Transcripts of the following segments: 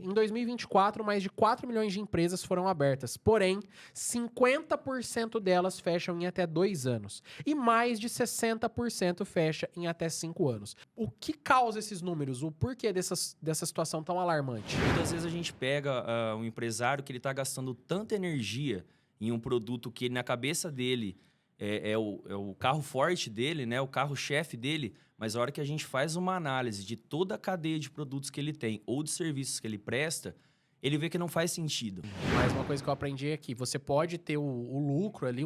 em 2024, mais de 4 milhões de empresas foram abertas. Porém, 50% delas fecham em até 2 anos. E mais de 60% fecha em até 5 anos. O que causa esses números? O porquê dessa situação tão alarmante? Muitas vezes a gente pega um empresário que ele está gastando tanta energia em um produto que na cabeça dele é o carro forte dele, né? O carro-chefe dele, mas a hora que a gente faz uma análise de toda a cadeia de produtos que ele tem ou de serviços que ele presta, ele vê que não faz sentido. Mas uma coisa que eu aprendi aqui, você pode ter o lucro ali,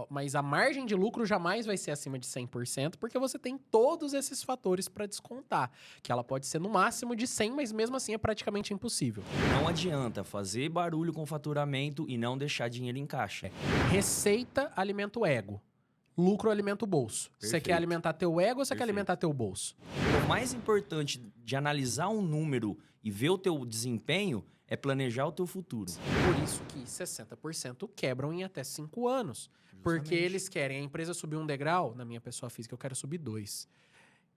mas a margem de lucro jamais vai ser acima de 100%, porque você tem todos esses fatores para descontar, que ela pode ser no máximo de 100, mas mesmo assim é praticamente impossível. Não adianta fazer barulho com faturamento e não deixar dinheiro em caixa. Receita alimenta o ego. Lucro alimenta o bolso. Você quer alimentar teu ego ou você quer alimentar teu bolso? O mais importante de analisar um número e ver o teu desempenho é planejar o teu futuro. Por isso que 60% quebram em até 5 anos. Porque eles querem a empresa subir um degrau, na minha pessoa física eu quero subir 2.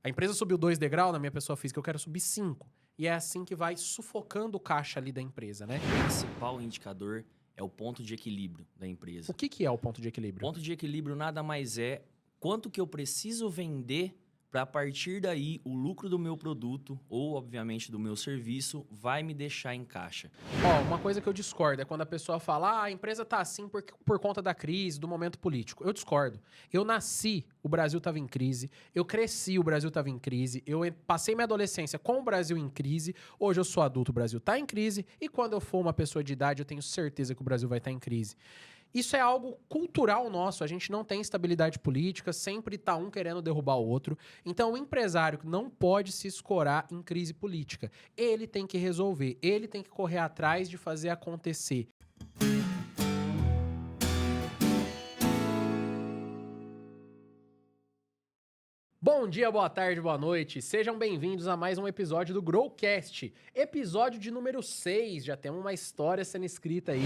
A empresa subiu 2 degraus, na minha pessoa física eu quero subir 5. E é assim que vai sufocando o caixa ali da empresa, né? O principal indicador é o ponto de equilíbrio da empresa. O que é o ponto de equilíbrio? O ponto de equilíbrio nada mais é quanto que eu preciso vender para a partir daí o lucro do meu produto ou, obviamente, do meu serviço vai me deixar em caixa. Ó, uma coisa que eu discordo é quando a pessoa fala a empresa tá assim por conta da crise, do momento político. Eu discordo. Eu nasci, o Brasil estava em crise. Eu cresci, o Brasil estava em crise. Eu passei minha adolescência com o Brasil em crise. Hoje eu sou adulto, o Brasil está em crise. E quando eu for uma pessoa de idade, eu tenho certeza que o Brasil vai estar em crise. Isso é algo cultural nosso, a gente não tem estabilidade política, sempre tá um querendo derrubar o outro. Então o empresário não pode se escorar em crise política. Ele tem que resolver, ele tem que correr atrás de fazer acontecer. Bom dia, boa tarde, boa noite. Sejam bem-vindos a mais um episódio do Growcast. Episódio de número 6, já temos uma história sendo escrita aí.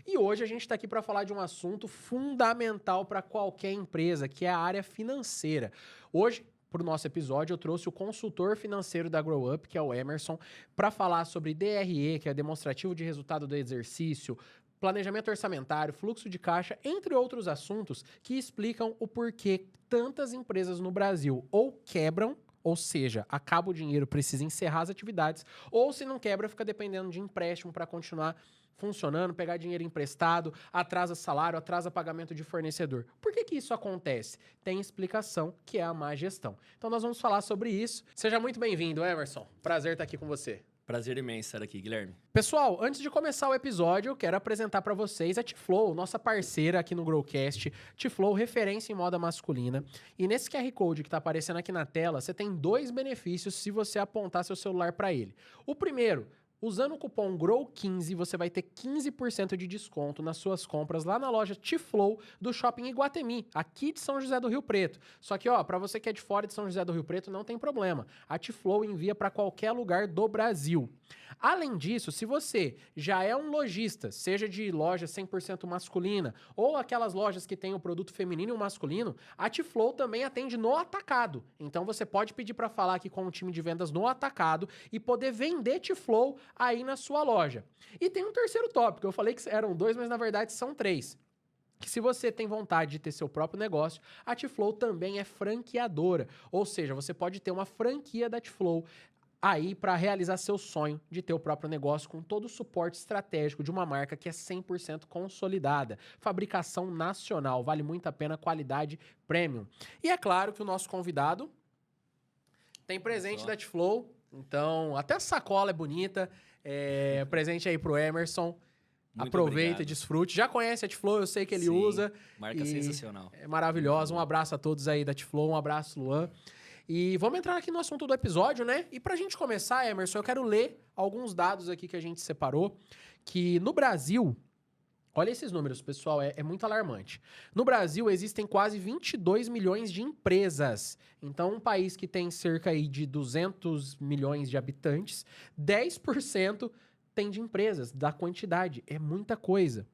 E hoje a gente está aqui para falar de um assunto fundamental para qualquer empresa, que é a área financeira. Hoje, para o nosso episódio, eu trouxe o consultor financeiro da GrowUp, que é o Emerson, para falar sobre DRE, que é demonstrativo de resultado do exercício, planejamento orçamentário, fluxo de caixa, entre outros assuntos que explicam o porquê tantas empresas no Brasil ou quebram, ou seja, acaba o dinheiro, precisa encerrar as atividades, ou se não quebra, fica dependendo de empréstimo para continuar funcionando, pegar dinheiro emprestado, atrasa salário, atrasa pagamento de fornecedor. Por que isso acontece? Tem explicação, que é a má gestão. Então nós vamos falar sobre isso. Seja muito bem-vindo, Emerson. Prazer estar aqui com você. Prazer imenso estar aqui, Guilherme. Pessoal, antes de começar o episódio, eu quero apresentar para vocês a T-Flow, nossa parceira aqui no Growcast. T-Flow, referência em moda masculina. E nesse QR Code que está aparecendo aqui na tela, você tem 2 benefícios se você apontar seu celular para ele. O primeiro, usando o cupom GROW15, você vai ter 15% de desconto nas suas compras lá na loja T-Flow do Shopping Iguatemi, aqui de São José do Rio Preto. Só que, ó, para você que é de fora de São José do Rio Preto, não tem problema. A T-Flow envia para qualquer lugar do Brasil. Além disso, se você já é um lojista, seja de loja 100% masculina ou aquelas lojas que tem o produto feminino e o masculino, a T-Flow também atende no atacado. Então você pode pedir para falar aqui com o time de vendas no atacado e poder vender T-Flow aí na sua loja. E tem um terceiro tópico, eu falei que eram 2, mas na verdade são 3. Que se você tem vontade de ter seu próprio negócio, a T-Flow também é franqueadora. Ou seja, você pode ter uma franquia da T-Flow aí para realizar seu sonho de ter o próprio negócio com todo o suporte estratégico de uma marca que é 100% consolidada. Fabricação nacional, vale muito a pena, qualidade premium. E é claro que o nosso convidado tem presente da T-Flow, então até a sacola é bonita, presente aí pro Emerson. Muito Aproveita, obrigado. Desfrute. Já conhece a T-Flow, eu sei que ele usa. Marca sensacional. É maravilhosa. Um abraço a todos aí da T-Flow, um abraço, Luan. E vamos entrar aqui no assunto do episódio, né? E pra gente começar, Emerson, eu quero ler alguns dados aqui que a gente separou, que no Brasil, olha esses números, pessoal, é muito alarmante. No Brasil, existem quase 22 milhões de empresas. Então, um país que tem cerca aí de 200 milhões de habitantes, 10% tem de empresas, da quantidade. É muita coisa.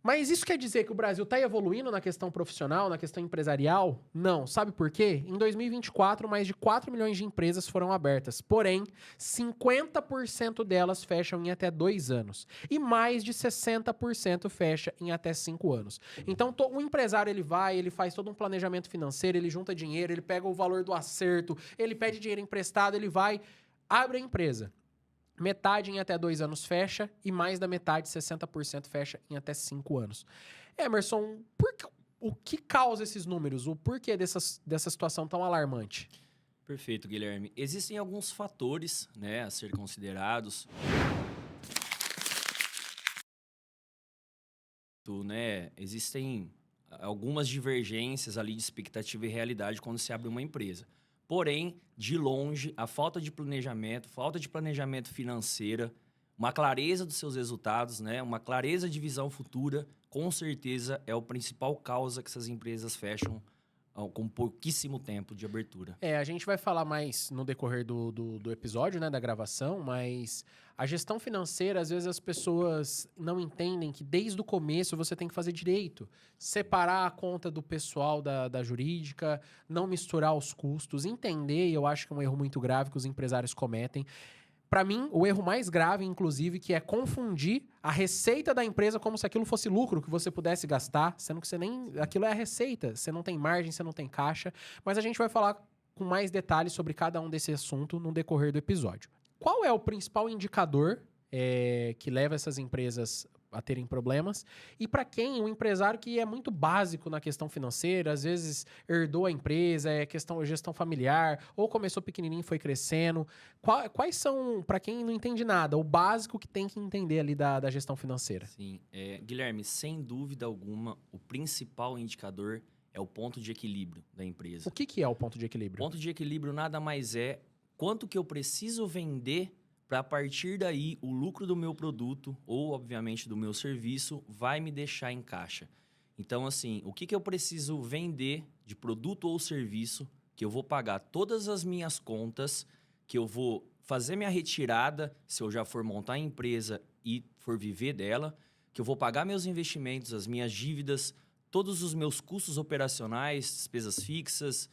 Mas isso quer dizer que o Brasil está evoluindo na questão profissional, na questão empresarial? Não. Sabe por quê? Em 2024, mais de 4 milhões de empresas foram abertas. Porém, 50% delas fecham em até 2 anos. E mais de 60% fecha em até 5 anos. Então, o empresário, ele faz todo um planejamento financeiro, ele junta dinheiro, ele pega o valor do acerto, ele pede dinheiro emprestado, ele vai, abre a empresa. Metade em até 2 anos fecha e mais da metade, 60%, fecha em até 5 anos. Emerson, o que causa esses números? O porquê dessa situação tão alarmante? Perfeito, Guilherme. Existem alguns fatores, né, a ser considerados. Né, existem algumas divergências ali de expectativa e realidade quando se abre uma empresa. Porém, de longe, a falta de planejamento financeiro, uma clareza dos seus resultados, né? Uma clareza de visão futura, com certeza é o principal causa que essas empresas fecham com pouquíssimo tempo de abertura. A gente vai falar mais no decorrer do episódio, né, da gravação, mas a gestão financeira, às vezes as pessoas não entendem que desde o começo você tem que fazer direito. Separar a conta do pessoal da jurídica, não misturar os custos, entender, e eu acho que é um erro muito grave que os empresários cometem. Para mim, o erro mais grave, inclusive, que é confundir a receita da empresa como se aquilo fosse lucro que você pudesse gastar, sendo que você nem... aquilo é a receita, você não tem margem, você não tem caixa. Mas a gente vai falar com mais detalhes sobre cada um desse assunto no decorrer do episódio. Qual é o principal indicador que leva essas empresas a terem problemas? E para quem? Um empresário que é muito básico na questão financeira, às vezes herdou a empresa, é questão gestão familiar, ou começou pequenininho e foi crescendo. Quais são, para quem não entende nada, o básico que tem que entender ali da gestão financeira? Sim. Guilherme, sem dúvida alguma, o principal indicador é o ponto de equilíbrio da empresa. O que é o ponto de equilíbrio? Ponto de equilíbrio nada mais é quanto que eu preciso vender para, a partir daí, o lucro do meu produto ou, obviamente, do meu serviço vai me deixar em caixa. Então, assim, o que eu preciso vender de produto ou serviço que eu vou pagar todas as minhas contas, que eu vou fazer minha retirada, se eu já for montar a empresa e for viver dela, que eu vou pagar meus investimentos, as minhas dívidas, todos os meus custos operacionais, despesas fixas,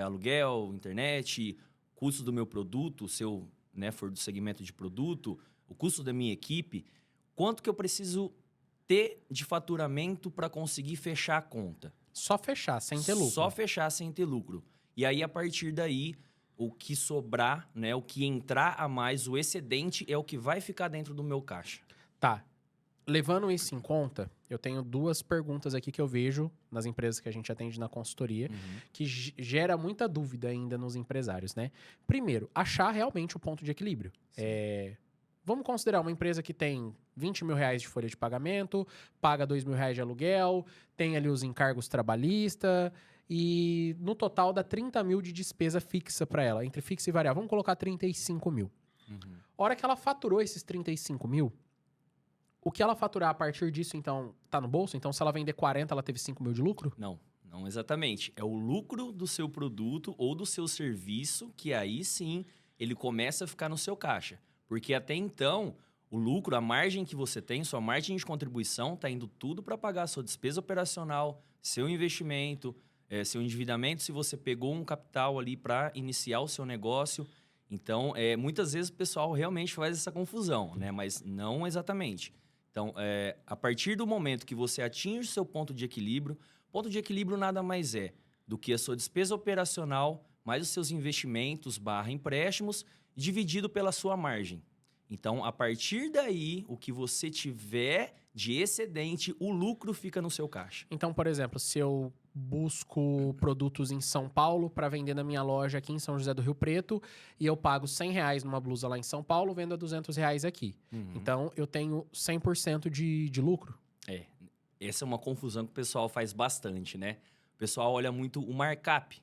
aluguel, internet, custo do meu produto, se eu for do segmento de produto, o custo da minha equipe, quanto que eu preciso ter de faturamento para conseguir fechar a conta. Só fechar, sem ter lucro. Só fechar sem ter lucro. E aí, a partir daí, o que sobrar, né, o que entrar a mais, o excedente, é o que vai ficar dentro do meu caixa. Tá. Levando isso em conta, eu tenho 2 perguntas aqui que eu vejo nas empresas que a gente atende na consultoria, que gera muita dúvida ainda nos empresários, né? Primeiro, achar realmente o ponto de equilíbrio. Vamos considerar uma empresa que tem 20 mil reais de folha de pagamento, paga 2 mil reais de aluguel, tem ali os encargos trabalhistas e no total dá 30 mil de despesa fixa para ela, entre fixa e variável. Vamos colocar 35 mil. A hora que ela faturou esses 35 mil, o que ela faturar a partir disso, então, tá no bolso? Então, se ela vender 40, ela teve 5 mil de lucro? Não exatamente. É o lucro do seu produto ou do seu serviço que aí sim ele começa a ficar no seu caixa. Porque até então, o lucro, a margem que você tem, sua margem de contribuição, está indo tudo para pagar a sua despesa operacional, seu investimento, seu endividamento, se você pegou um capital ali para iniciar o seu negócio. Então, muitas vezes o pessoal realmente faz essa confusão, né? Mas não exatamente. Então, a partir do momento que você atinge o seu ponto de equilíbrio nada mais é do que a sua despesa operacional mais os seus investimentos / empréstimos dividido pela sua margem. Então, a partir daí, o que você tiver de excedente, o lucro fica no seu caixa. Então, por exemplo, se eu busco produtos em São Paulo para vender na minha loja aqui em São José do Rio Preto e eu pago R$100 numa blusa lá em São Paulo, vendo a R$200 aqui. Então, eu tenho 100% de lucro. Essa é uma confusão que o pessoal faz bastante, né? O pessoal olha muito o markup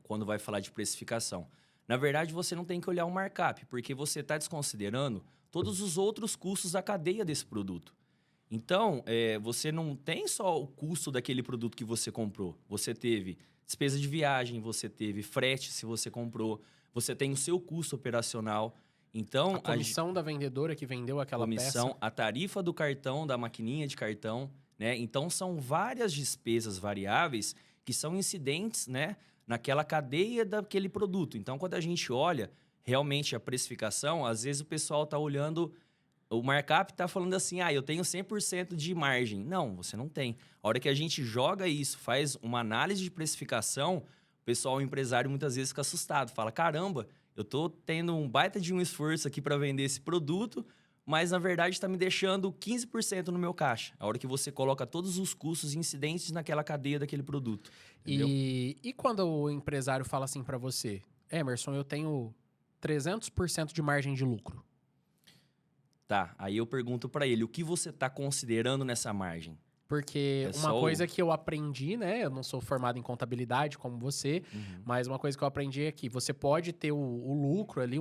quando vai falar de precificação. Na verdade, você não tem que olhar o markup, porque você está desconsiderando todos os outros custos da cadeia desse produto. Então, você não tem só o custo daquele produto que você comprou. Você teve despesa de viagem, você teve frete se você comprou, você tem o seu custo operacional. Então, a comissão da vendedora que vendeu aquela peça. A tarifa do cartão, da maquininha de cartão. né? Então, são várias despesas variáveis que são incidentes, né, naquela cadeia daquele produto. Então, quando a gente olha realmente a precificação, às vezes o pessoal está olhando, o markup está falando assim, eu tenho 100% de margem. Não, você não tem. A hora que a gente joga isso, faz uma análise de precificação, o pessoal, o empresário, muitas vezes fica assustado. Fala, caramba, eu estou tendo um baita de um esforço aqui para vender esse produto, mas, na verdade, está me deixando 15% no meu caixa. A hora que você coloca todos os custos incidentes naquela cadeia daquele produto. Entendeu? E quando o empresário fala assim pra você, Emerson, eu tenho 300% de margem de lucro. Tá, aí eu pergunto para ele, o que você está considerando nessa margem? Porque É uma só coisa que eu aprendi, né? Eu não sou formado em contabilidade como você, mas uma coisa que eu aprendi é que você pode ter o lucro ali,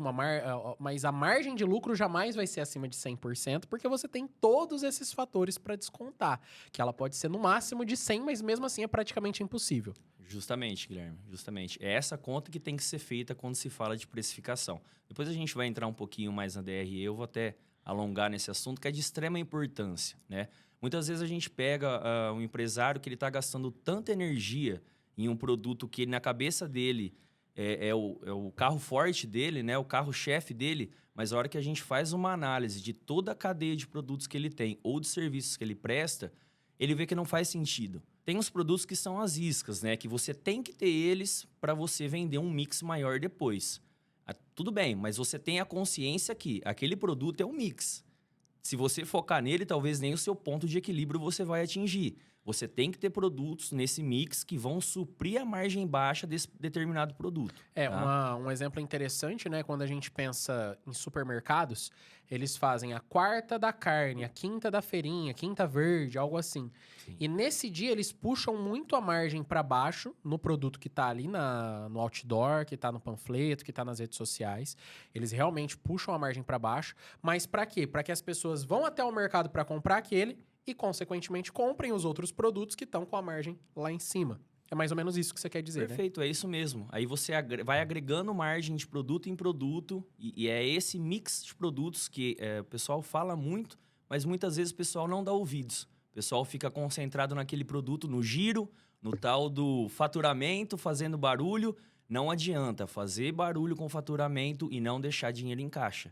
mas a margem de lucro jamais vai ser acima de 100%, porque você tem todos esses fatores para descontar. Que ela pode ser no máximo de 100, mas mesmo assim é praticamente impossível. Justamente, Guilherme, justamente. É essa conta que tem que ser feita quando se fala de precificação. Depois a gente vai entrar um pouquinho mais na DRE, eu vou até alongar nesse assunto, que é de extrema importância, né? Muitas vezes a gente pega um empresário que ele está gastando tanta energia em um produto que na cabeça dele é o carro forte dele, né? O carro-chefe dele, mas a hora que a gente faz uma análise de toda a cadeia de produtos que ele tem ou de serviços que ele presta, ele vê que não faz sentido. Tem uns produtos que são as iscas, né? Que você tem que ter eles para você vender um mix maior depois. Tudo bem, mas você tem a consciência que aquele produto é um mix. Se você focar nele, talvez nem o seu ponto de equilíbrio você vai atingir. Você tem que ter produtos nesse mix que vão suprir a margem baixa desse determinado produto. Tá? Um exemplo interessante, né? Quando a gente pensa em supermercados, eles fazem a quarta da carne, a quinta da feirinha, quinta verde, algo assim. Sim. E nesse dia eles puxam muito a margem para baixo no produto que tá ali no outdoor, que tá no panfleto, que tá nas redes sociais. Eles realmente puxam a margem para baixo. Mas para quê? Para que as pessoas vão até o mercado para comprar aquele e, consequentemente, comprem os outros produtos que estão com a margem lá em cima. É mais ou menos isso que você quer dizer, Perfeito, né? é isso mesmo. Aí você vai agregando margem de produto em produto e é esse mix de produtos que o pessoal fala muito, mas muitas vezes o pessoal não dá ouvidos. O pessoal fica concentrado naquele produto, no giro, no tal do faturamento, fazendo barulho. Não adianta fazer barulho com faturamento e não deixar dinheiro em caixa.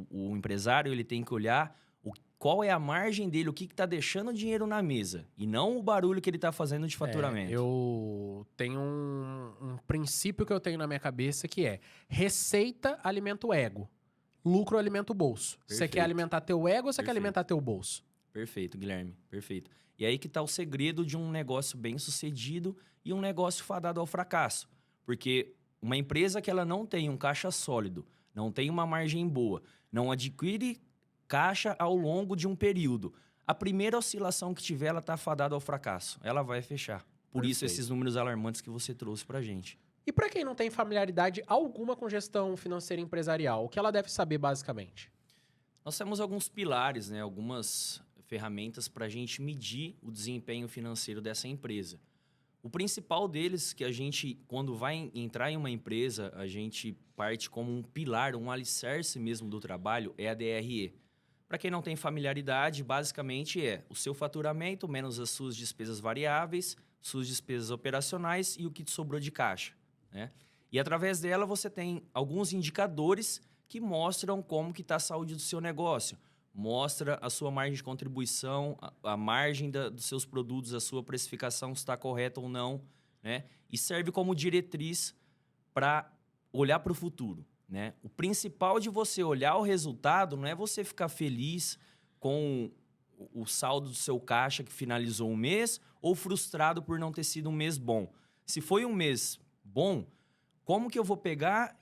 O empresário ele tem que olhar qual é a margem dele, o que está deixando dinheiro na mesa, e não o barulho que ele está fazendo de faturamento. Eu tenho um princípio que eu tenho na minha cabeça que é: receita alimenta o ego, lucro alimenta o bolso. Você quer alimentar teu ego ou você quer alimentar teu bolso? Perfeito, Guilherme, perfeito. E aí que está o segredo de um negócio bem sucedido e um negócio fadado ao fracasso. Porque uma empresa que ela não tem um caixa sólido, não tem uma margem boa, não adquire caixa ao longo de um período, a primeira oscilação que tiver, ela está fadada ao fracasso. Ela vai fechar. Por isso, esses números alarmantes que você trouxe para a gente. E para quem não tem familiaridade alguma com gestão financeira empresarial, o que ela deve saber basicamente? Nós temos alguns pilares, né? Algumas ferramentas para a gente medir o desempenho financeiro dessa empresa. O principal deles, que a gente, quando vai entrar em uma empresa, a gente parte como um pilar, um alicerce mesmo do trabalho, é a DRE. Para quem não tem familiaridade, basicamente é o seu faturamento menos as suas despesas variáveis, suas despesas operacionais e o que te sobrou de caixa, né? E através dela você tem alguns indicadores que mostram como que está a saúde do seu negócio. Mostra a sua margem de contribuição, a margem dos seus produtos, a sua precificação, se está correta ou não, né? E serve como diretriz para olhar para o futuro, né? O principal de você olhar o resultado não é você ficar feliz com o saldo do seu caixa que finalizou um mês ou frustrado por não ter sido um mês bom. Se foi um mês bom, como que eu vou pegar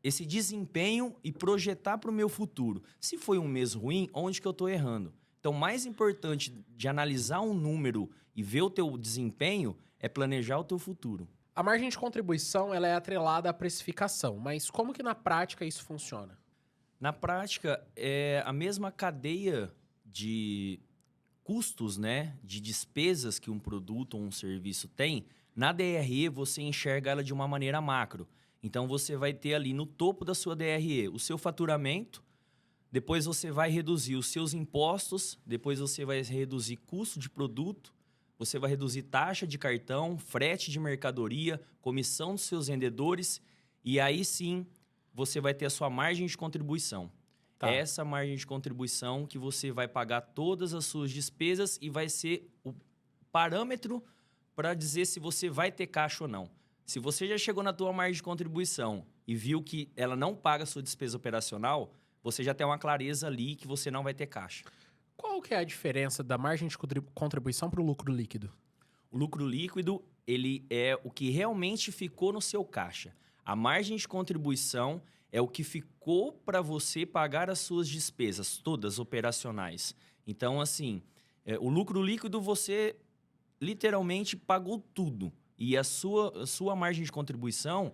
esse desempenho e projetar para o meu futuro? Se foi um mês ruim, onde que eu estou errando? Então, mais importante de analisar um número e ver o teu desempenho é planejar o teu futuro. A margem de contribuição ela é atrelada à precificação, mas como que na prática isso funciona? Na prática, é a mesma cadeia de custos, né, de despesas que um produto ou um serviço tem. Na DRE, você enxerga ela de uma maneira macro. Então, você vai ter ali no topo da sua DRE o seu faturamento, Depois você vai reduzir os seus impostos, depois você vai reduzir custo de produto, você vai reduzir taxa de cartão, frete de mercadoria, comissão dos seus vendedores, e aí sim você vai ter a sua margem de contribuição. Tá. É essa margem de contribuição que você vai pagar todas as suas despesas e vai ser o parâmetro para dizer se você vai ter caixa ou não. Se você já chegou na tua margem de contribuição e viu que ela não paga a sua despesa operacional, você já tem uma clareza ali que você não vai ter caixa. Qual que é a diferença da margem de contribuição para o lucro líquido? O lucro líquido, ele é o que realmente ficou no seu caixa. A margem de contribuição é o que ficou para você pagar as suas despesas, todas operacionais. Então, assim, o lucro líquido você literalmente pagou tudo. E a sua margem de contribuição,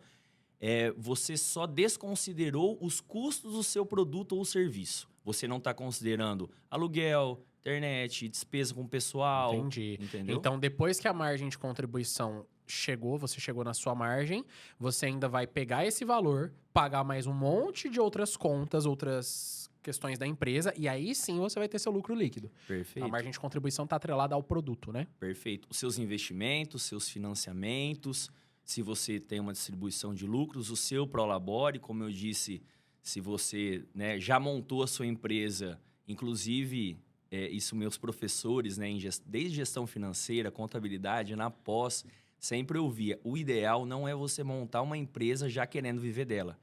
você só desconsiderou os custos do seu produto ou serviço. Você não está considerando aluguel, internet, despesa com o pessoal. Entendi. Entendeu? Então, depois que a margem de contribuição chegou, você chegou na sua margem, você ainda vai pegar esse valor, pagar mais um monte de outras contas, outras questões da empresa, e aí sim você vai ter seu lucro líquido. Perfeito. A margem de contribuição está atrelada ao produto, né? Perfeito. Os seus investimentos, seus financiamentos, se você tem uma distribuição de lucros, o seu Prolabore, como eu disse, se você, né, já montou a sua empresa, inclusive, isso meus professores, né, desde gestão financeira, contabilidade, na pós, sempre eu via, o ideal não é você montar uma empresa já querendo viver dela.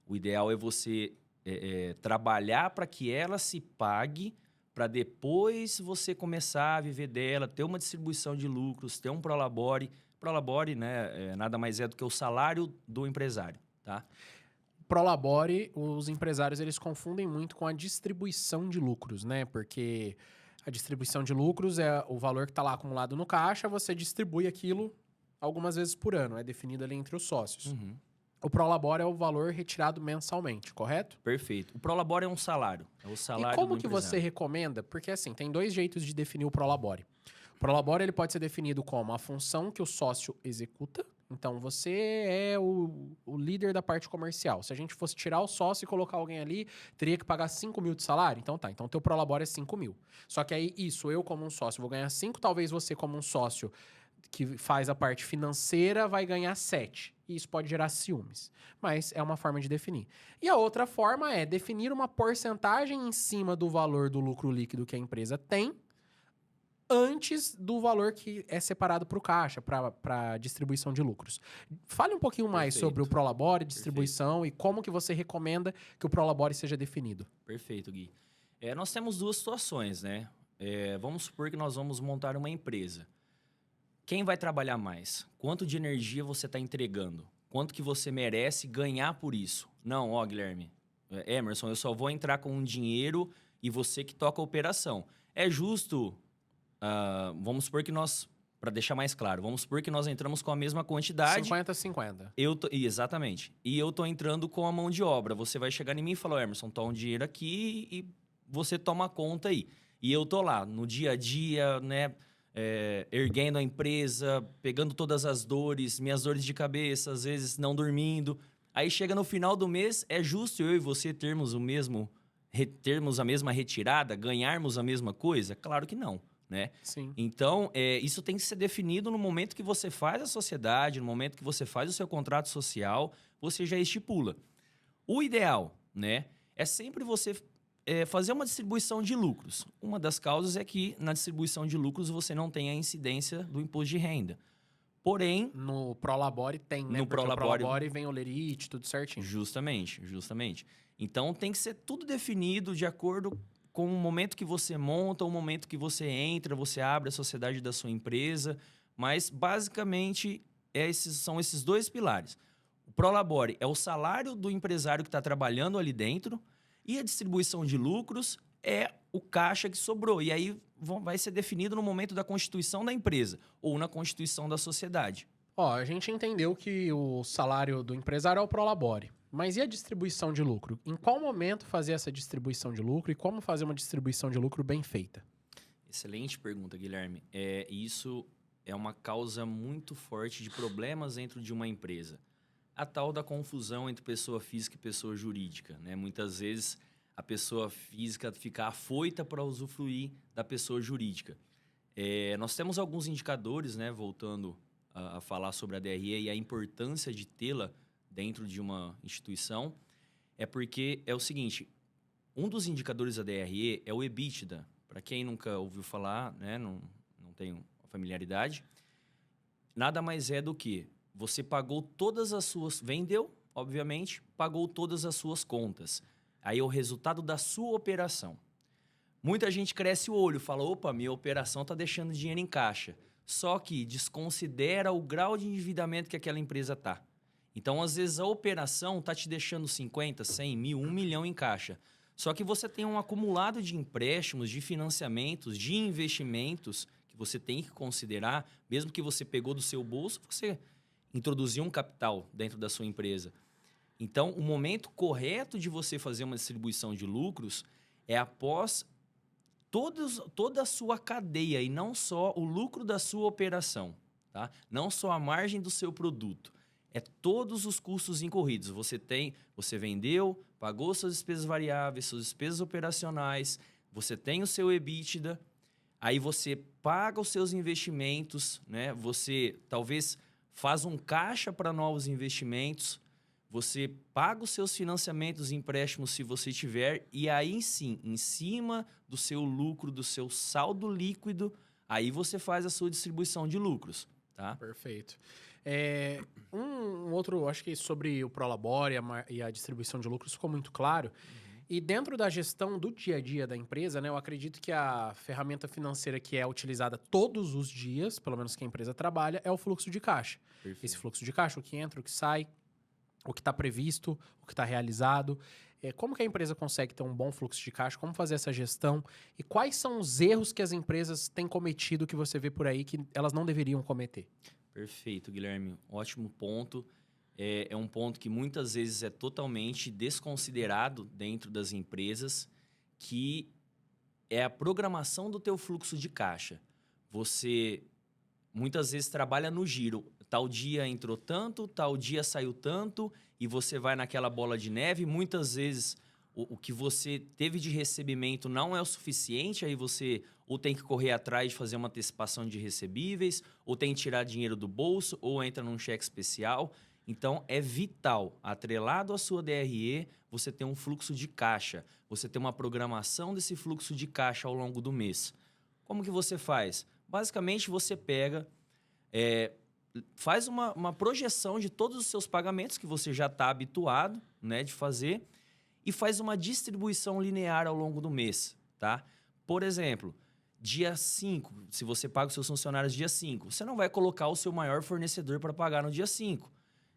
O ideal é você trabalhar para que ela se pague, para depois você começar a viver dela, ter uma distribuição de lucros, ter um Prolabore. Prolabore, né, nada mais é do que o salário do empresário, tá? Prolabore, os empresários eles confundem muito com a distribuição de lucros, né? Porque a distribuição de lucros é o valor que está lá acumulado no caixa, você distribui aquilo algumas vezes por ano, é definido ali entre os sócios. Uhum. O Prolabore é o valor retirado mensalmente, correto? Perfeito. O Prolabore é um salário. É o salário E como do que empresário. você recomenda? Porque assim, tem dois jeitos de definir o Prolabore. O Prolabore ele pode ser definido como a função que o sócio executa. Então, você é o líder da parte comercial. Se a gente fosse tirar o sócio e colocar alguém ali, teria que pagar 5 mil de salário? Então tá, então teu Prolabore é 5 mil. Só que aí, isso, eu como um sócio vou ganhar 5, talvez você como um sócio que faz a parte financeira vai ganhar 7. E isso pode gerar ciúmes. Mas é uma forma de definir. E a outra forma é definir uma porcentagem em cima do valor do lucro líquido que a empresa tem, antes do valor que é separado para o caixa, para distribuição de lucros. Fale um pouquinho mais Perfeito. sobre o Prolabore, distribuição e como que você recomenda que o Prolabore seja definido. Perfeito, Gui. Nós temos duas situações, né? Vamos supor que nós vamos montar uma empresa. Quem vai trabalhar mais? Quanto de energia você está entregando? Quanto que você merece ganhar por isso? Não, Guilherme, Emerson, eu só vou entrar com um dinheiro e você que toca a operação. É justo... vamos supor que nós, para deixar mais claro, vamos supor que nós entramos com a mesma quantidade. 50-50. Exatamente. E eu tô entrando com a mão de obra. Você vai chegar em mim e falar, Emerson, toma um dinheiro aqui e você toma conta aí. E eu tô lá, no dia a dia, né, erguendo a empresa, pegando todas as dores, minhas dores de cabeça, às vezes não dormindo. Aí chega no final do mês, é justo eu e você termos a mesma retirada, ganharmos a mesma coisa? Claro que não. Né? Sim. Então, isso tem que ser definido no momento que você faz a sociedade, no momento que você faz o seu contrato social, você já estipula. O ideal, né, é sempre você fazer uma distribuição de lucros. Uma das causas é que na distribuição de lucros você não tem a incidência do imposto de renda. Porém... No Prolabore tem, né? No Porque Prolabore... o Prolabore vem o lerite, tudo certinho. Justamente. Então, tem que ser tudo definido de acordo com o momento que você monta, o momento que você entra, você abre a sociedade da sua empresa. Mas, basicamente, são esses dois pilares. O Prolabore é o salário do empresário que está trabalhando ali dentro e a distribuição de lucros é o caixa que sobrou. E aí vai ser definido no momento da constituição da empresa ou na constituição da sociedade. A gente entendeu que o salário do empresário é o Prolabore. Mas e a distribuição de lucro? Em qual momento fazer essa distribuição de lucro e como fazer uma distribuição de lucro bem feita? Excelente pergunta, Guilherme. Isso é uma causa muito forte de problemas dentro de uma empresa. A tal da confusão entre pessoa física e pessoa jurídica, né? Muitas vezes a pessoa física ficar afoita para usufruir da pessoa jurídica. Nós temos alguns indicadores, né, voltando a falar sobre a DRE e a importância de tê-la dentro de uma instituição, porque é o seguinte, um dos indicadores da DRE é o EBITDA. Para quem nunca ouviu falar, né, não tem familiaridade, nada mais é do que você pagou todas as suas... Vendeu, obviamente, pagou todas as suas contas. Aí é o resultado da sua operação. Muita gente cresce o olho, fala, opa, minha operação está deixando dinheiro em caixa. Só que desconsidera o grau de endividamento que aquela empresa está. Então, às vezes, a operação está te deixando 50, 100 mil, 1 milhão em caixa. Só que você tem um acumulado de empréstimos, de financiamentos, de investimentos que você tem que considerar, mesmo que você pegou do seu bolso, você introduziu um capital dentro da sua empresa. Então, o momento correto de você fazer uma distribuição de lucros é após toda a sua cadeia e não só o lucro da sua operação, tá? Não só a margem do seu produto. É todos os custos incorridos. Você vendeu, pagou suas despesas variáveis, suas despesas operacionais, você tem o seu EBITDA, aí você paga os seus investimentos, né? Você talvez faz um caixa para novos investimentos, você paga os seus financiamentos e empréstimos se você tiver, e aí sim, em cima do seu lucro, do seu saldo líquido, aí você faz a sua distribuição de lucros, tá? Perfeito. Um outro, acho que sobre o Prolabore e a distribuição de lucros ficou muito claro. E dentro da gestão do dia a dia da empresa, né, eu acredito que a ferramenta financeira que é utilizada todos os dias, pelo menos que a empresa trabalha, é o fluxo de caixa. Perfeito. Esse fluxo de caixa, o que entra, o que sai, o que está previsto, o que está realizado. Como que a empresa consegue ter um bom fluxo de caixa? Como fazer essa gestão? E quais são os erros que as empresas têm cometido que você vê por aí que elas não deveriam cometer? Perfeito, Guilherme. Ótimo ponto. É um ponto que muitas vezes é totalmente desconsiderado dentro das empresas, que é a programação do teu fluxo de caixa. Você muitas vezes trabalha no giro. Tal dia entrou tanto, tal dia saiu tanto, e você vai naquela bola de neve. Muitas vezes o que você teve de recebimento não é o suficiente, aí você ou tem que correr atrás de fazer uma antecipação de recebíveis, ou tem que tirar dinheiro do bolso, ou entra num cheque especial. Então, é vital, atrelado à sua DRE, você ter um fluxo de caixa, você ter uma programação desse fluxo de caixa ao longo do mês. Como que você faz? Basicamente, você pega, faz uma projeção de todos os seus pagamentos que você já está habituado, né, de fazer, e faz uma distribuição linear ao longo do mês, tá? Por exemplo, dia 5, se você paga os seus funcionários dia 5, você não vai colocar o seu maior fornecedor para pagar no dia 5.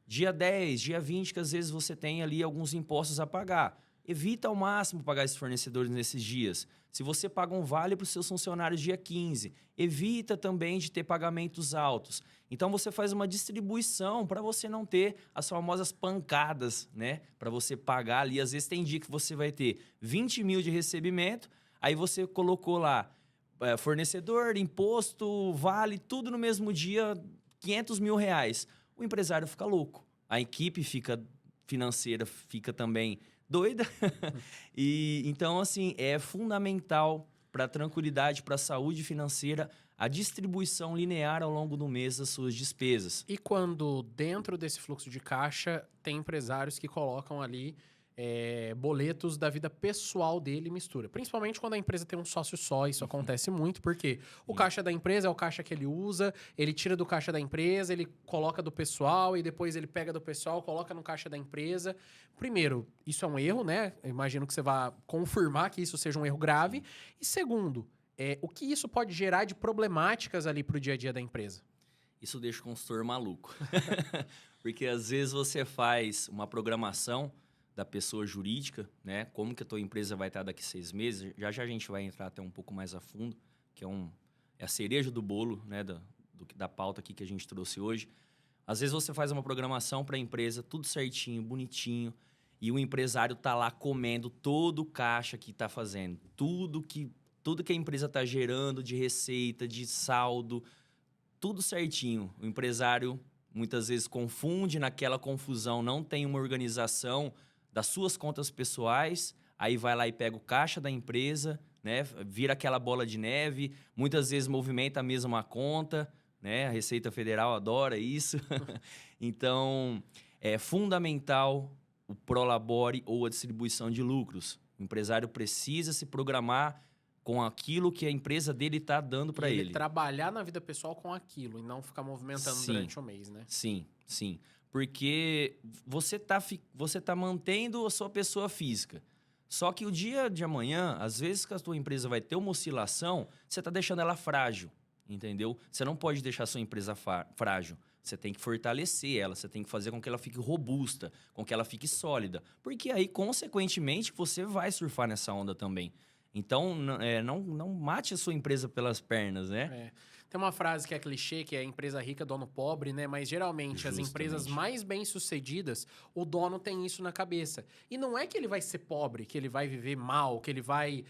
Dia 10, dia 20, que às vezes você tem ali alguns impostos a pagar. Evita ao máximo pagar esses fornecedores nesses dias. Se você paga um vale para os seus funcionários dia 15, evita também de ter pagamentos altos. Então, você faz uma distribuição para você não ter as famosas pancadas, né? Para você pagar ali. Às vezes tem dia que você vai ter 20 mil de recebimento, aí você colocou lá fornecedor, imposto, vale, tudo no mesmo dia, 500 mil reais. O empresário fica louco. A equipe financeira fica também doida. E então, assim, é fundamental para a tranquilidade, para a saúde financeira, a distribuição linear ao longo do mês das suas despesas. E quando dentro desse fluxo de caixa tem empresários que colocam ali boletos da vida pessoal dele e mistura. Principalmente quando a empresa tem um sócio só, isso acontece muito, porque o caixa da empresa é o caixa que ele usa, ele tira do caixa da empresa, ele coloca do pessoal e depois ele pega do pessoal, coloca no caixa da empresa. Primeiro, isso é um erro, né? Eu imagino que você vai confirmar que isso seja um erro grave. E segundo, o que isso pode gerar de problemáticas ali para o dia a dia da empresa? Isso deixa o consultor maluco. Porque às vezes você faz uma programação da pessoa jurídica, né? Como que a tua empresa vai estar daqui 6 meses. Já a gente vai entrar até um pouco mais a fundo, que é a cereja do bolo, né? Da pauta aqui que a gente trouxe hoje. Às vezes você faz uma programação para a empresa, tudo certinho, bonitinho, e o empresário está lá comendo todo o caixa que está fazendo. Tudo que a empresa está gerando de receita, de saldo, tudo certinho. O empresário muitas vezes confunde, naquela confusão não tem uma organização das suas contas pessoais, aí vai lá e pega o caixa da empresa, né? Vira aquela bola de neve, muitas vezes movimenta a mesma conta, né? A Receita Federal adora isso. Então, é fundamental o prolabore ou a distribuição de lucros. O empresário precisa se programar com aquilo que a empresa dele está dando para ele. Trabalhar na vida pessoal com aquilo e não ficar movimentando durante o mês, né? Sim, sim. Porque você tá mantendo a sua pessoa física. Só que o dia de amanhã, às vezes que a tua empresa vai ter uma oscilação, você está deixando ela frágil, entendeu? Você não pode deixar a sua empresa frágil. Você tem que fortalecer ela, você tem que fazer com que ela fique robusta, com que ela fique sólida. Porque aí, consequentemente, você vai surfar nessa onda também. Então, não mate a sua empresa pelas pernas, né? Tem uma frase que é clichê, que é empresa rica, dono pobre, né? Mas geralmente as empresas mais bem-sucedidas, o dono tem isso na cabeça. E não é que ele vai ser pobre, que ele vai viver mal, que ele vai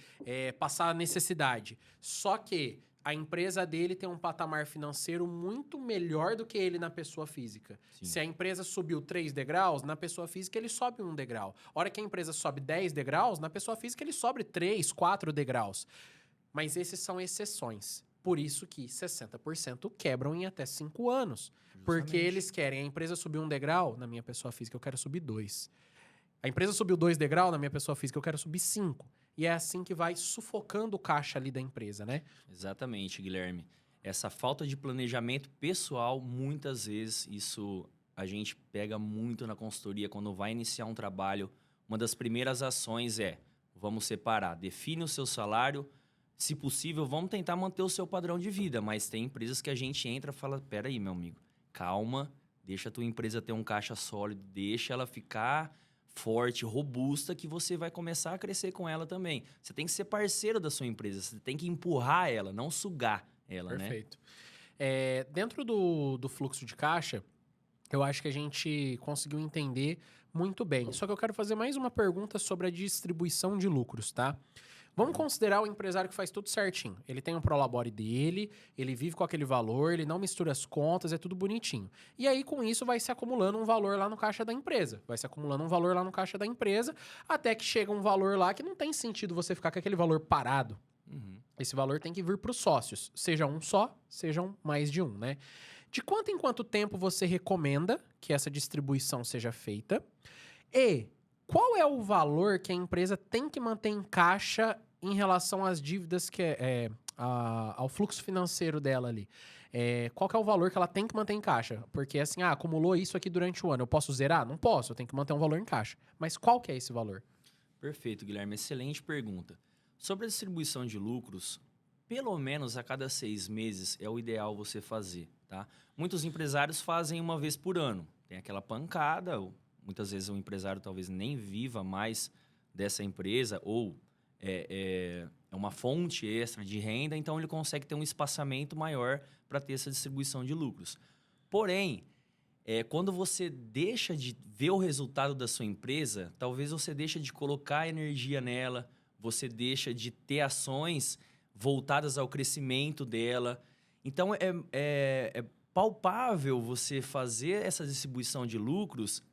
passar necessidade. Só que a empresa dele tem um patamar financeiro muito melhor do que ele na pessoa física. Sim. Se a empresa subiu 3 degraus, na pessoa física ele sobe 1 degrau. A hora que a empresa sobe 10 degraus, na pessoa física ele sobe 3, 4 degraus. Mas esses são exceções. Por isso que 60% quebram em até 5 anos. Justamente. Porque eles querem, a empresa subiu 1 degrau, na minha pessoa física eu quero subir 2. A empresa subiu 2 degraus, na minha pessoa física eu quero subir 5. E é assim que vai sufocando o caixa ali da empresa, né? Exatamente, Guilherme. Essa falta de planejamento pessoal, muitas vezes, isso a gente pega muito na consultoria. Quando vai iniciar um trabalho, uma das primeiras ações vamos separar, define o seu salário. Se possível, vamos tentar manter o seu padrão de vida. Mas tem empresas que a gente entra e fala, peraí, meu amigo, calma, deixa a tua empresa ter um caixa sólido, deixa ela ficar forte, robusta, que você vai começar a crescer com ela também. Você tem que ser parceiro da sua empresa, você tem que empurrar ela, não sugar ela, Perfeito. Né? Dentro do fluxo de caixa, eu acho que a gente conseguiu entender muito bem. Só que eu quero fazer mais uma pergunta sobre a distribuição de lucros, tá? Vamos considerar o empresário que faz tudo certinho. Ele tem um prolabore dele, ele vive com aquele valor, ele não mistura as contas, é tudo bonitinho. E aí, com isso, vai se acumulando um valor lá no caixa da empresa. Vai se acumulando um valor lá no caixa da empresa, até que chega um valor lá que não tem sentido você ficar com aquele valor parado. Uhum. Esse valor tem que vir para os sócios. Seja um só, sejam mais de um, né? De quanto em quanto tempo você recomenda que essa distribuição seja feita? E qual é o valor que a empresa tem que manter em caixa em relação às dívidas ao fluxo financeiro dela ali? Qual que é o valor que ela tem que manter em caixa? Porque assim, acumulou isso aqui durante o ano, eu posso zerar? Não posso, eu tenho que manter um valor em caixa. Mas qual que é esse valor? Perfeito, Guilherme. Excelente pergunta. Sobre a distribuição de lucros, pelo menos a cada 6 meses é o ideal você fazer, tá? Muitos empresários fazem uma vez por ano. Tem aquela pancada, muitas vezes o empresário talvez nem viva mais dessa empresa ou é uma fonte extra de renda, então ele consegue ter um espaçamento maior para ter essa distribuição de lucros. Porém, quando você deixa de ver o resultado da sua empresa, talvez você deixe de colocar energia nela, você deixa de ter ações voltadas ao crescimento dela. Então, é palpável você fazer essa distribuição de lucros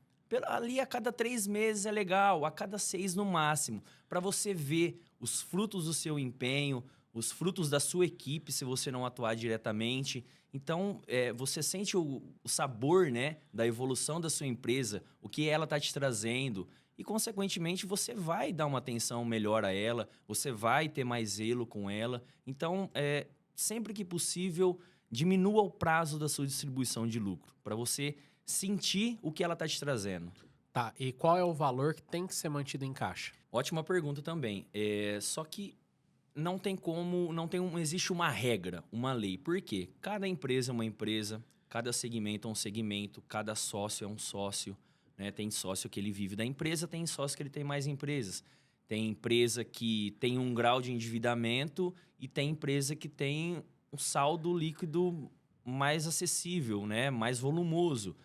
ali a cada 3 meses é legal, a cada 6 no máximo, para você ver os frutos do seu empenho, os frutos da sua equipe, se você não atuar diretamente. Então, você sente o sabor, né, da evolução da sua empresa, o que ela está te trazendo, e, consequentemente, você vai dar uma atenção melhor a ela, você vai ter mais zelo com ela. Então, sempre que possível, diminua o prazo da sua distribuição de lucro, para você sentir o que ela está te trazendo. Tá, e qual é o valor que tem que ser mantido em caixa? Ótima pergunta também. Só que não existe uma regra, uma lei. Por quê? Cada empresa é uma empresa, cada segmento é um segmento, cada sócio é um sócio, né? Tem sócio que ele vive da empresa, tem sócio que ele tem mais empresas. Tem empresa que tem um grau de endividamento e tem empresa que tem um saldo líquido mais acessível, né? Mais volumoso.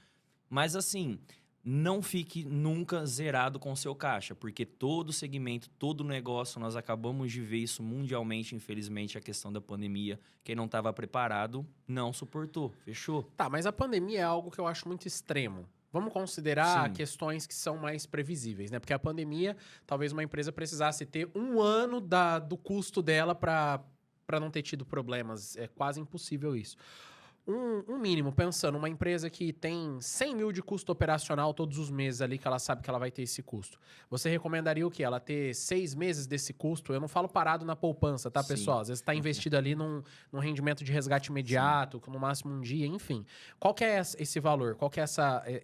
Mas, assim, não fique nunca zerado com o seu caixa, porque todo segmento, todo negócio, nós acabamos de ver isso mundialmente, infelizmente, a questão da pandemia. Quem não estava preparado não suportou, fechou. Tá, mas a pandemia é algo que eu acho muito extremo. Vamos considerar Sim. questões que são mais previsíveis, né? Porque a pandemia, talvez uma empresa precisasse ter um ano do custo dela para não ter tido problemas. É quase impossível isso. Um mínimo, pensando, uma empresa que tem 100 mil de custo operacional todos os meses ali, que ela sabe que ela vai ter esse custo. Você recomendaria o quê? Ela ter 6 meses desse custo? Eu não falo parado na poupança, tá, Sim. pessoal? Às vezes está investido ali num rendimento de resgate imediato, com no máximo um dia, enfim. Qual que é esse valor? Qual que é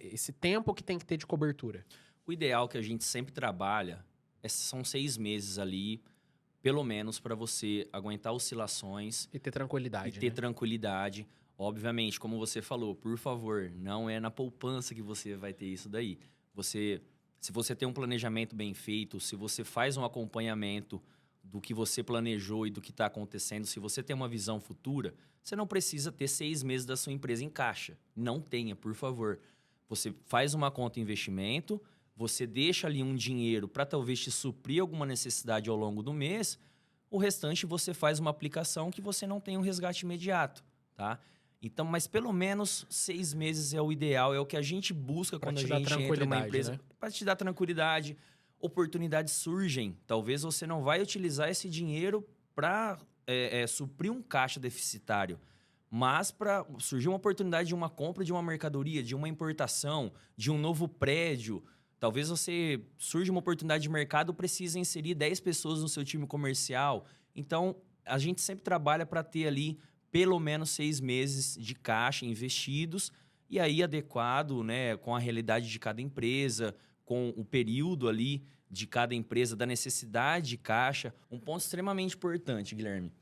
esse tempo que tem que ter de cobertura? O ideal que a gente sempre trabalha são 6 meses ali, pelo menos, para você aguentar oscilações E ter e tranquilidade, ter né? tranquilidade. Obviamente, como você falou, por favor, não é na poupança que você vai ter isso daí. Se você tem um planejamento bem feito, se você faz um acompanhamento do que você planejou e do que está acontecendo, se você tem uma visão futura, você não precisa ter 6 meses da sua empresa em caixa. Não tenha, por favor. Você faz uma conta investimento, você deixa ali um dinheiro para talvez te suprir alguma necessidade ao longo do mês, o restante você faz uma aplicação que você não tem um resgate imediato, tá? Então, mas pelo menos 6 meses é o ideal, é o que a gente busca Pra quando a te dar gente entra numa tranquilidade, empresa, né? para te dar tranquilidade. Oportunidades surgem. Talvez você não vai utilizar esse dinheiro para suprir um caixa deficitário, mas para surgir uma oportunidade de uma compra de uma mercadoria, de uma importação, de um novo prédio. Talvez você surja uma oportunidade de mercado, precisa inserir 10 pessoas no seu time comercial. Então, a gente sempre trabalha para ter ali pelo menos 6 meses de caixa investidos e aí adequado, né, com a realidade de cada empresa, com o período ali de cada empresa, da necessidade de caixa. Um ponto extremamente importante, Guilherme.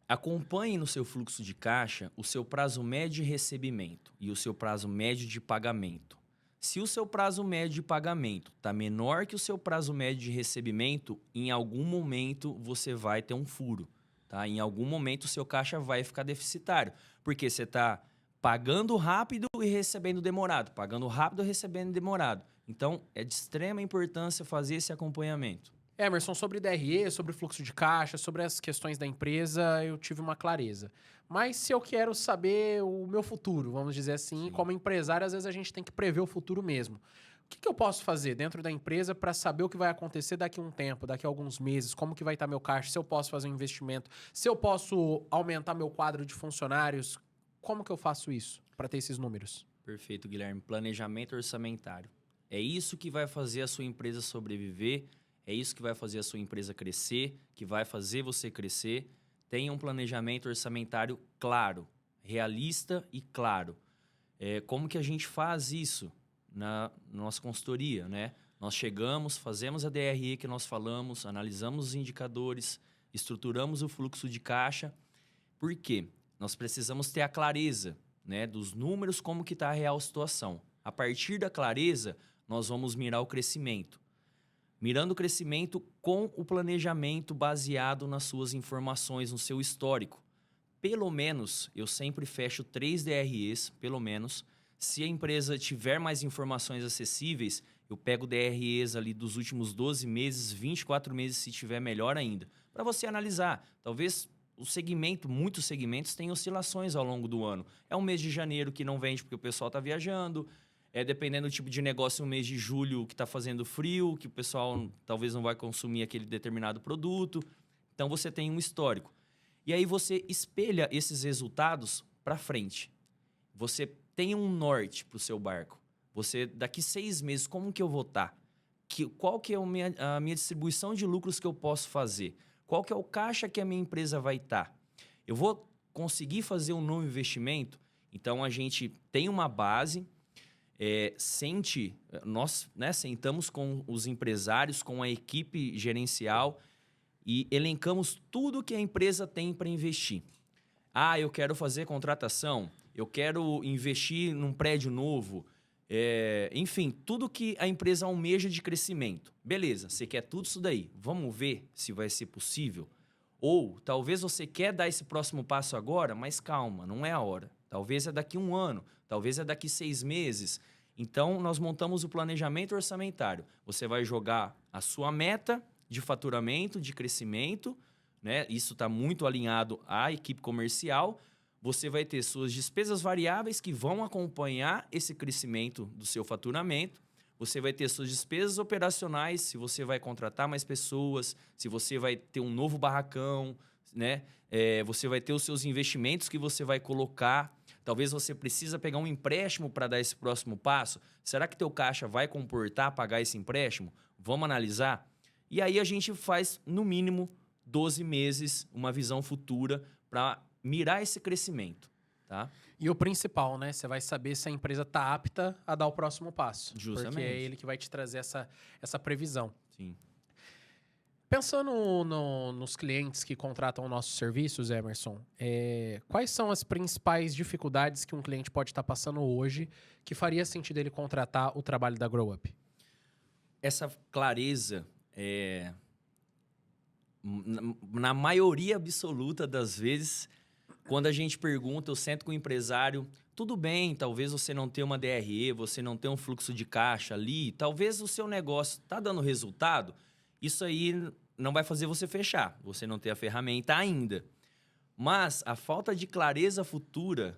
Acompanhe no seu fluxo de caixa o seu prazo médio de recebimento e o seu prazo médio de pagamento. Se o seu prazo médio de pagamento está menor que o seu prazo médio de recebimento, em algum momento você vai ter um furo. Tá? Em algum momento o seu caixa vai ficar deficitário, porque você está pagando rápido e recebendo demorado, pagando rápido e recebendo demorado. Então, é de extrema importância fazer esse acompanhamento. Emerson, sobre DRE, sobre fluxo de caixa, sobre as questões da empresa, eu tive uma clareza. Mas se eu quero saber o meu futuro, vamos dizer assim, Sim. como empresário, às vezes a gente tem que prever o futuro mesmo. O que eu posso fazer dentro da empresa para saber o que vai acontecer daqui a um tempo, daqui a alguns meses, como que vai estar meu caixa, se eu posso fazer um investimento, se eu posso aumentar meu quadro de funcionários, como que eu faço isso para ter esses números? Perfeito, Guilherme. Planejamento orçamentário. É isso que vai fazer a sua empresa sobreviver, é isso que vai fazer a sua empresa crescer, que vai fazer você crescer. Tenha um planejamento orçamentário claro, realista e claro. Como que a gente faz isso na nossa consultoria, né? Nós chegamos, fazemos a DRE que nós falamos, analisamos os indicadores, estruturamos o fluxo de caixa. Por quê? Nós precisamos ter a clareza, né, dos números, como que está a real situação. A partir da clareza, nós vamos mirar o crescimento. Mirando o crescimento com o planejamento baseado nas suas informações, no seu histórico. Pelo menos, eu sempre fecho 3 DREs, pelo menos. Se a empresa tiver mais informações acessíveis, eu pego DREs ali dos últimos 12 meses, 24 meses, se tiver melhor ainda. Para você analisar. Talvez muitos segmentos têm oscilações ao longo do ano. É um mês de janeiro que não vende porque o pessoal está viajando. Dependendo do tipo de negócio, um mês de julho que está fazendo frio, que o pessoal talvez não vai consumir aquele determinado produto. Então, você tem um histórico. E aí, você espelha esses resultados para frente. Você tem um norte para o seu barco. Daqui 6 meses, como que eu vou estar? Qual que é a minha distribuição de lucros que eu posso fazer? Qual que é o caixa que a minha empresa vai estar? Eu vou conseguir fazer um novo investimento? Então, a gente tem uma base... nós, né, sentamos com os empresários, com a equipe gerencial e elencamos tudo que a empresa tem para investir. Eu quero fazer contratação, eu quero investir num prédio novo, enfim, tudo que a empresa almeja de crescimento. Beleza, você quer tudo isso daí, vamos ver se vai ser possível. Ou talvez você quer dar esse próximo passo agora, mas calma, não é a hora. Talvez é daqui 1 ano, talvez é daqui 6 meses. Então, nós montamos o planejamento orçamentário. Você vai jogar a sua meta de faturamento, de crescimento, né? Isso está muito alinhado à equipe comercial, você vai ter suas despesas variáveis que vão acompanhar esse crescimento do seu faturamento. Você vai ter suas despesas operacionais, se você vai contratar mais pessoas, se você vai ter um novo barracão, né? Você vai ter os seus investimentos que você vai colocar. Talvez você precisa pegar um empréstimo para dar esse próximo passo. Será que teu caixa vai comportar pagar esse empréstimo? Vamos analisar? E aí a gente faz, no mínimo, 12 meses, uma visão futura para mirar esse crescimento, tá? E o principal, né? Você vai saber se a empresa está apta a dar o próximo passo. Justamente. Porque é ele que vai te trazer essa previsão. Sim. Pensando nos clientes que contratam nossos serviços, Emerson, quais são as principais dificuldades que um cliente pode estar passando hoje que faria sentido ele contratar o trabalho da Grow Up? Essa clareza, na maioria absoluta das vezes, quando a gente pergunta, eu sento com o empresário, tudo bem, talvez você não tenha uma DRE, você não tenha um fluxo de caixa ali, talvez o seu negócio está dando resultado, isso aí não vai fazer você fechar, você não tem a ferramenta ainda. Mas a falta de clareza futura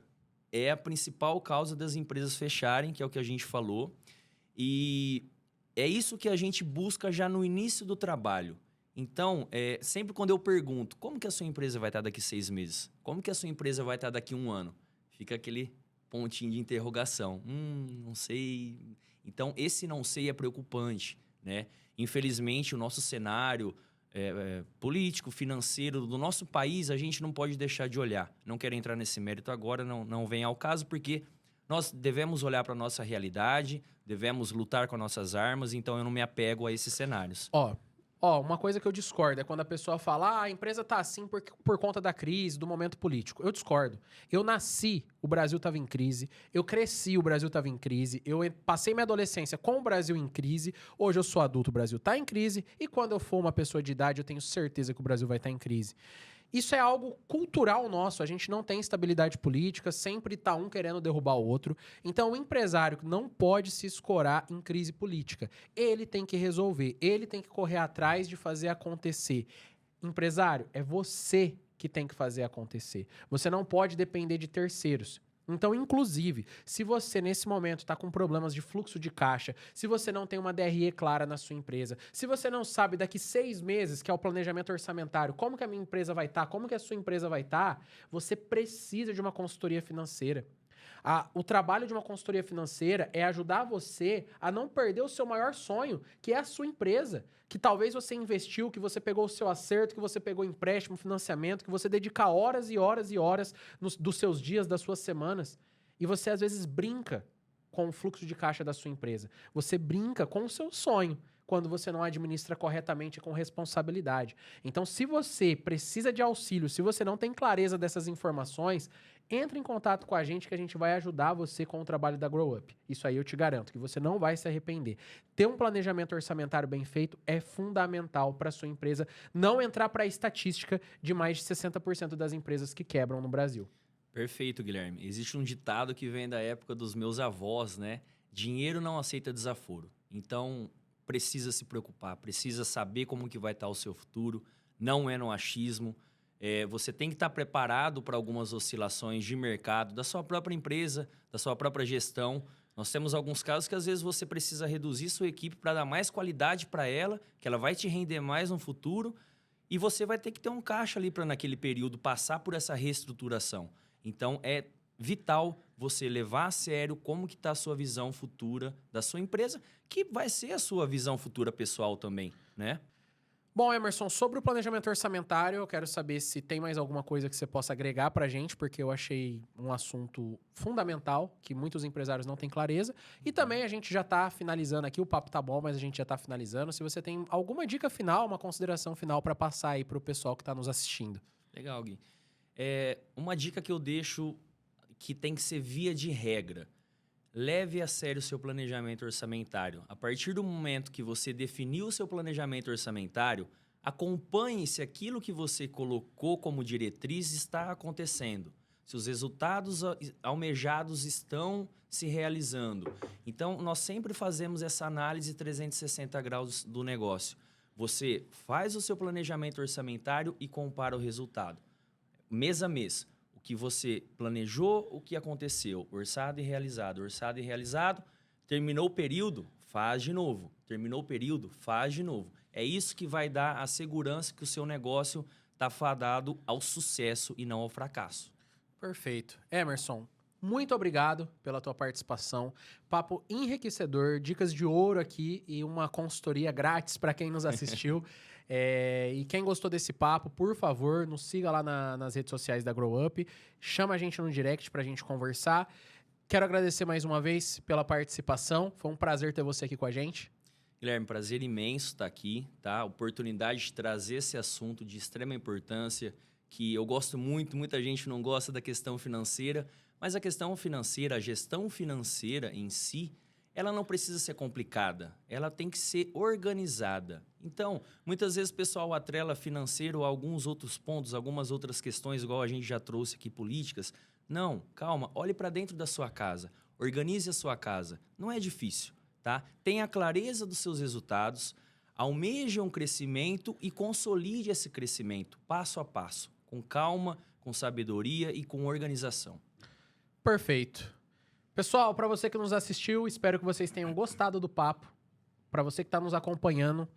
é a principal causa das empresas fecharem, que é o que a gente falou, e é isso que a gente busca já no início do trabalho. Então, sempre quando eu pergunto, como que a sua empresa vai estar daqui 6 meses? Como que a sua empresa vai estar daqui 1 ano? Fica aquele pontinho de interrogação. Não sei. Então, esse não sei é preocupante, né? Infelizmente, o nosso cenário político, financeiro do nosso país, a gente não pode deixar de olhar. Não quero entrar nesse mérito agora, não vem ao caso, porque nós devemos olhar para a nossa realidade, devemos lutar com as nossas armas, então eu não me apego a esses cenários. Uma coisa que eu discordo é quando a pessoa fala a empresa tá assim por conta da crise, do momento político. Eu discordo. Eu nasci, o Brasil estava em crise. Eu cresci, o Brasil estava em crise. Eu passei minha adolescência com o Brasil em crise. Hoje eu sou adulto, o Brasil está em crise. E quando eu for uma pessoa de idade, eu tenho certeza que o Brasil vai estar em crise. Isso é algo cultural nosso, a gente não tem estabilidade política, sempre tá um querendo derrubar o outro. Então o empresário não pode se escorar em crise política. Ele tem que resolver, ele tem que correr atrás de fazer acontecer. Empresário, é você que tem que fazer acontecer. Você não pode depender de terceiros. Então, inclusive, se você nesse momento está com problemas de fluxo de caixa, se você não tem uma DRE clara na sua empresa, se você não sabe daqui 6 meses, que é o planejamento orçamentário, como que a minha empresa vai estar, como que a sua empresa vai estar, você precisa de uma consultoria financeira. O trabalho de uma consultoria financeira é ajudar você a não perder o seu maior sonho, que é a sua empresa. Que talvez você investiu, que você pegou o seu acerto, que você pegou empréstimo, financiamento, que você dedica horas e horas e horas dos seus dias, das suas semanas. E você às vezes brinca com o fluxo de caixa da sua empresa. Você brinca com o seu sonho quando você não administra corretamente com responsabilidade. Então, se você precisa de auxílio, se você não tem clareza dessas informações, entre em contato com a gente que a gente vai ajudar você com o trabalho da Grow Up. Isso aí eu te garanto, que você não vai se arrepender. Ter um planejamento orçamentário bem feito é fundamental para a sua empresa não entrar para a estatística de mais de 60% das empresas que quebram no Brasil. Perfeito, Guilherme. Existe um ditado que vem da época dos meus avós, né? Dinheiro não aceita desaforo. Então, precisa se preocupar, precisa saber como que vai estar o seu futuro, não é no achismo. Você tem que estar preparado para algumas oscilações de mercado, da sua própria empresa, da sua própria gestão. Nós temos alguns casos que às vezes você precisa reduzir sua equipe para dar mais qualidade para ela, que ela vai te render mais no futuro, e você vai ter que ter um caixa ali para naquele período passar por essa reestruturação. Então, é vital você levar a sério como que está a sua visão futura da sua empresa, que vai ser a sua visão futura pessoal também, né? Bom, Emerson, sobre o planejamento orçamentário, eu quero saber se tem mais alguma coisa que você possa agregar para a gente, porque eu achei um assunto fundamental, que muitos empresários não têm clareza. E também a gente já está finalizando aqui, o papo tá bom, mas a gente já está finalizando. Se você tem alguma dica final, uma consideração final para passar aí para o pessoal que está nos assistindo. Legal, Gui. Uma dica que eu deixo que tem que ser via de regra. Leve a sério o seu planejamento orçamentário. A partir do momento que você definiu o seu planejamento orçamentário, acompanhe se aquilo que você colocou como diretriz está acontecendo. Se os resultados almejados estão se realizando. Então, nós sempre fazemos essa análise 360 graus do negócio. Você faz o seu planejamento orçamentário e compara o resultado. Mês a mês. O que você planejou, o que aconteceu. Orçado e realizado, orçado e realizado. Terminou o período, faz de novo. Terminou o período, faz de novo. É isso que vai dar a segurança que o seu negócio está fadado ao sucesso e não ao fracasso. Perfeito. Emerson, muito obrigado pela tua participação. Papo enriquecedor, dicas de ouro aqui e uma consultoria grátis para quem nos assistiu. E quem gostou desse papo, por favor, nos siga lá nas redes sociais da Grow Up. Chama a gente no direct para a gente conversar. Quero agradecer mais uma vez pela participação. Foi um prazer ter você aqui com a gente. Guilherme, prazer imenso estar aqui, tá? Oportunidade de trazer esse assunto de extrema importância, que eu gosto muito, muita gente não gosta da questão financeira, mas a questão financeira, a gestão financeira em si, ela não precisa ser complicada, ela tem que ser organizada. Então, muitas vezes o pessoal atrela financeiro a alguns outros pontos, algumas outras questões, igual a gente já trouxe aqui, políticas. Não, calma, olhe para dentro da sua casa, organize a sua casa. Não é difícil, tá? Tenha clareza dos seus resultados, almeje um crescimento e consolide esse crescimento, passo a passo, com calma, com sabedoria e com organização. Perfeito. Pessoal, para você que nos assistiu, espero que vocês tenham gostado do papo. Para você que está nos acompanhando,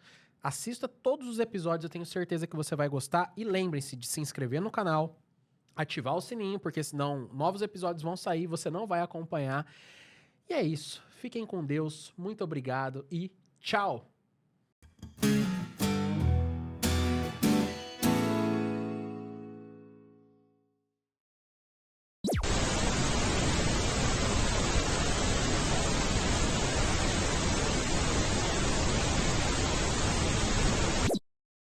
assista todos os episódios, eu tenho certeza que você vai gostar. E lembre-se de se inscrever no canal, ativar o sininho, porque senão novos episódios vão sair, você não vai acompanhar. E é isso. Fiquem com Deus, muito obrigado e tchau!